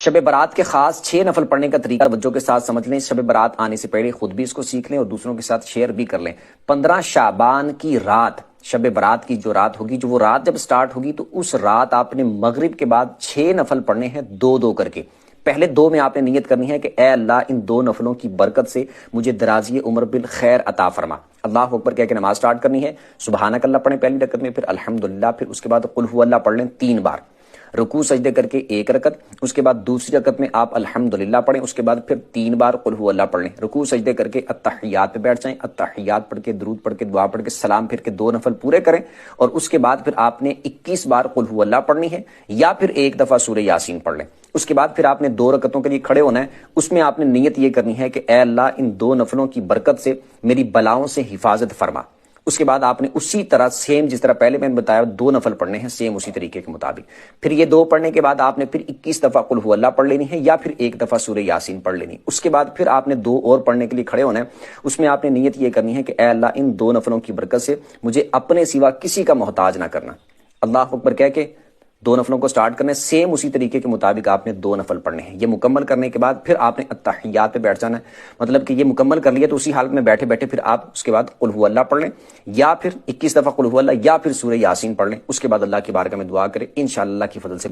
شب برات کے خاص 6 نفل پڑھنے کا طریقہ توجہ کے ساتھ سمجھ لیں. شب برات آنے سے پہلے خود بھی اس کو سیکھ لیں اور دوسروں کے ساتھ شیئر بھی کر لیں. 15 شعبان کی رات، شب برات کی جو رات ہوگی، جو وہ رات جب سٹارٹ ہوگی تو اس رات آپ نے مغرب کے بعد 6 نفل پڑھنے ہیں، 2 کر کے. پہلے 2 میں آپ نے نیت کرنی ہے کہ اے اللہ ان 2 نفلوں کی برکت سے مجھے درازی عمر بالخیر عطا فرما. اللہ اکبر کہہ کے نماز سٹارٹ کرنی ہے. سبحانک اللہ پڑھیں پہلی رکعت میں، پھر الحمدللہ، پھر اس کے بعد قل ہو اللہ پڑھ لیں 3 بار. رکوع سجدے کر کے 1 رکعت، اس کے بعد دوسری رکعت میں آپ الحمدللہ پڑھیں، اس کے بعد پھر 3 بار قل ہو اللہ پڑھ لیں. رکوع سجدے کر کے التحیات پہ بیٹھ جائیں، التحیات پڑھ کے درود پڑھ کے دعا پڑھ کے سلام پھر کے 2 نفل پورے کریں، اور اس کے بعد پھر آپ نے 21 بار قل ہو اللہ پڑھنی ہے، یا پھر 1 دفعہ سورہ یاسین پڑھ لیں. اس کے بعد پھر آپ نے 2 رکعتوں کے لیے کھڑے ہونا ہے. اس میں آپ نے نیت یہ کرنی ہے کہ اے اللہ ان 2 نفلوں کی برکت سے میری بلاؤں سے حفاظت فرما. اس کے بعد آپ نے اسی طرح سیم جس طرح پہلے میں نے بتایا 2 نفل پڑھنے ہیں، سیم اسی طریقے کے مطابق. پھر یہ 2 پڑھنے کے بعد آپ نے پھر 21 دفعہ قل ہو اللہ پڑھ لینی ہے، یا پھر 1 دفعہ سورہ یاسین پڑھ لینی. اس کے بعد پھر آپ نے 2 اور پڑھنے کے لیے کھڑے ہونا ہے. اس میں آپ نے نیت یہ کرنی ہے کہ اے اللہ ان 2 نفلوں کی برکت سے مجھے اپنے سوا کسی کا محتاج نہ کرنا. اللہ اکبر کہہ کے 2 نفلوں کو سٹارٹ کرنے، سیم اسی طریقے کے مطابق آپ نے 2 نفل پڑھنے ہیں. یہ مکمل کرنے کے بعد پھر آپ نے التحیات پہ بیٹھ جانا ہے. مطلب کہ یہ مکمل کر لیا تو اسی حالت میں بیٹھے بیٹھے پھر آپ اس کے بعد قل ہو اللہ پڑھ لیں، یا پھر 21 دفعہ قل ہو اللہ، یا پھر سورہ یاسین پڑھ لیں. اس کے بعد اللہ کی بارگاہ میں دعا کریں، انشاءاللہ کی فضل سے